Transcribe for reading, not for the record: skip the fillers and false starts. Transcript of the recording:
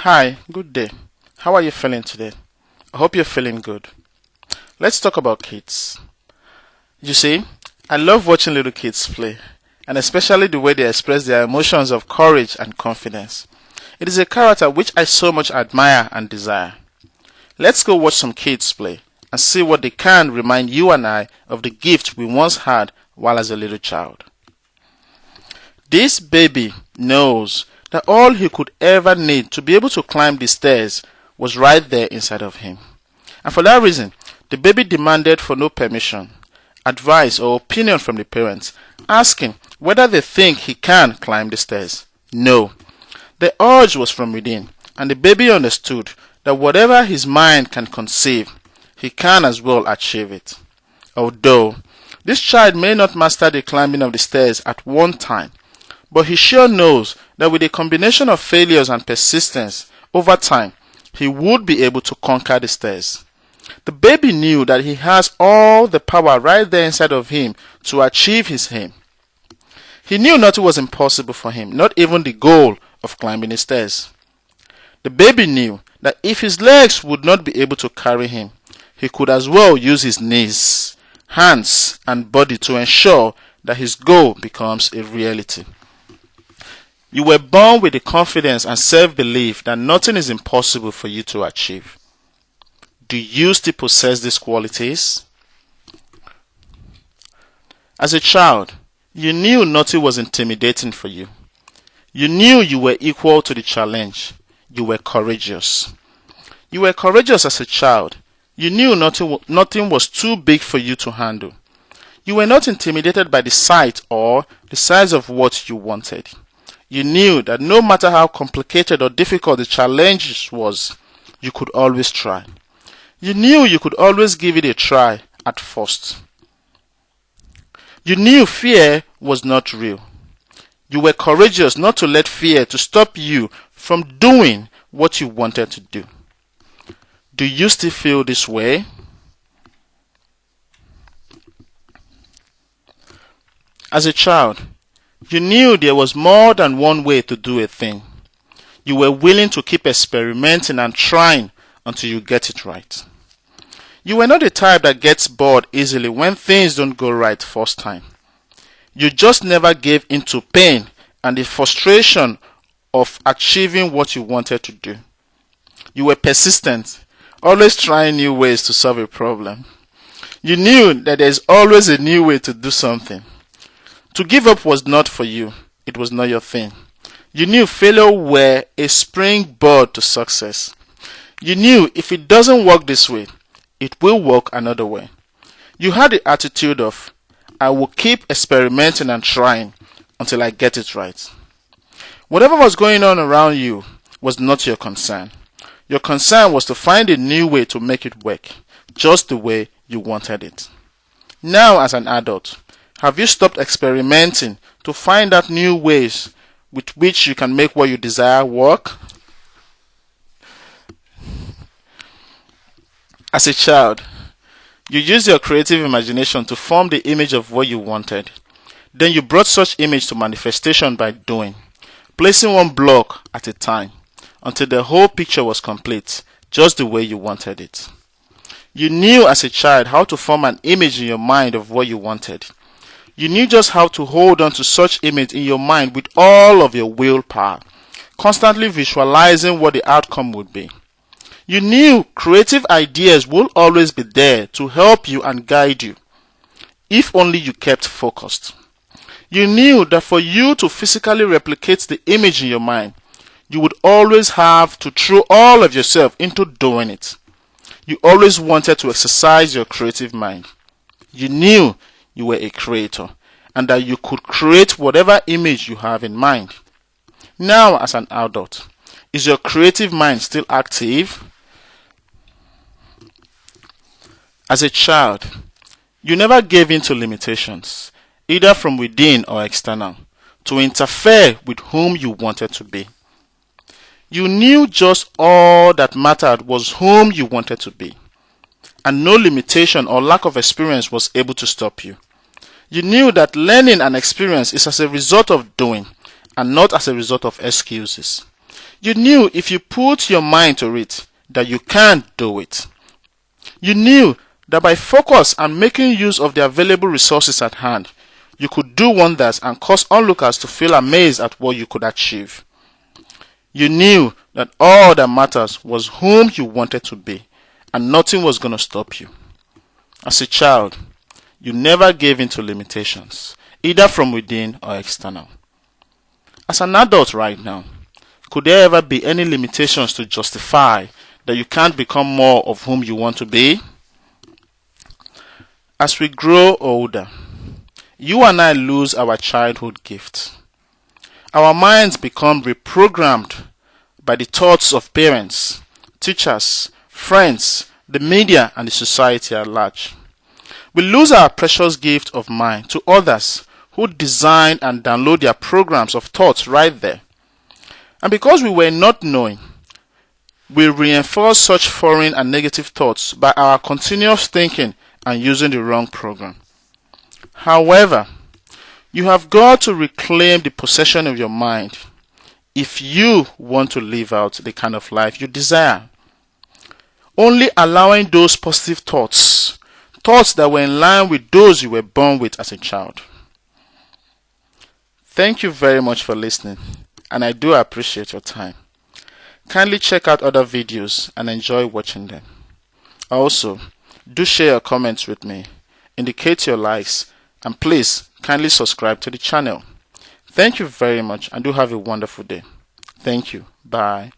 Hi, good day. How are you feeling today? I hope you're feeling good. Let's talk about kids. You see, I love watching little kids play, and especially the way they express their emotions of courage and confidence. It is a character which I so much admire and desire. Let's go watch some kids play and see what they can remind you and I of the gift we once had while as a little child. This baby knows that all he could ever need to be able to climb the stairs was right there inside of him. And for that reason, the baby demanded for no permission, advice, or opinion from the parents, asking whether they think he can climb the stairs. No. The urge was from within, and the baby understood that whatever his mind can conceive, he can as well achieve it. Although this child may not master the climbing of the stairs at one time, but he sure knows that with a combination of failures and persistence over time, he would be able to conquer the stairs. The baby knew that he has all the power right there inside of him to achieve his aim. He knew nothing was impossible for him, not even the goal of climbing the stairs. The baby knew that if his legs would not be able to carry him, he could as well use his knees, hands, and body to ensure that his goal becomes a reality. You were born with the confidence and self-belief that nothing is impossible for you to achieve. Do you still possess these qualities? As a child, you knew nothing was intimidating for you. You knew you were equal to the challenge. You were courageous. You were courageous as a child. You knew nothing was too big for you to handle. You were not intimidated by the sight or the size of what you wanted. You knew that no matter how complicated or difficult the challenge was, you could always try. You knew you could always give it a try at first. You knew fear was not real. You were courageous not to let fear to stop you from doing what you wanted to do. Do you still feel this way? As a child, you knew there was more than one way to do a thing. You were willing to keep experimenting and trying until you get it right. You were not the type that gets bored easily when things don't go right first time. You just never gave into pain and the frustration of achieving what you wanted to do. You were persistent, always trying new ways to solve a problem. You knew that there is always a new way to do something. To give up was not for you. It was not your thing. You knew failure were a springboard to success. You knew if it doesn't work this way, it will work another way. You had the attitude of, I will keep experimenting and trying until I get it right. Whatever was going on around you was not your concern. Your concern was to find a new way to make it work, just the way you wanted it. Now as an adult, have you stopped experimenting to find out new ways with which you can make what you desire work? As a child, you used your creative imagination to form the image of what you wanted. Then you brought such image to manifestation by doing, placing one block at a time until the whole picture was complete, just the way you wanted it. You knew as a child how to form an image in your mind of what you wanted. You knew just how to hold on to such image in your mind with all of your willpower, constantly visualizing what the outcome would be. You knew creative ideas will always be there to help you and guide you, if only you kept focused. You knew that for you to physically replicate the image in your mind, you would always have to throw all of yourself into doing it. You always wanted to exercise your creative mind. You knew you were a creator and that you could create whatever image you have in mind. Now as an adult, is your creative mind still active? As a child, you never gave in to limitations, either from within or external, to interfere with whom you wanted to be. You knew just all that mattered was whom you wanted to be, and no limitation or lack of experience was able to stop you. You knew that learning and experience is as a result of doing and not as a result of excuses. You knew if you put your mind to it that you can do it. You knew that by focus and making use of the available resources at hand, you could do wonders and cause onlookers to feel amazed at what you could achieve. You knew that all that matters was whom you wanted to be, and nothing was going to stop you. As a child, you never gave in to limitations, either from within or external. As an adult right now, could there ever be any limitations to justify that you can't become more of whom you want to be? As we grow older, you and I lose our childhood gifts. Our minds become reprogrammed by the thoughts of parents, teachers, friends, the media, and the society at large. We lose our precious gift of mind to others who design and download their programs of thoughts right there. And because we were not knowing, we reinforce such foreign and negative thoughts by our continuous thinking and using the wrong program. However, you have got to reclaim the possession of your mind if you want to live out the kind of life you desire. Only allowing those positive thoughts that were in line with those you were born with as a child. Thank you very much for listening, and I do appreciate your time. Kindly check out other videos and enjoy watching them. Also, do share your comments with me, indicate your likes, and please kindly subscribe to the channel. Thank you very much and do have a wonderful day. Thank you. Bye.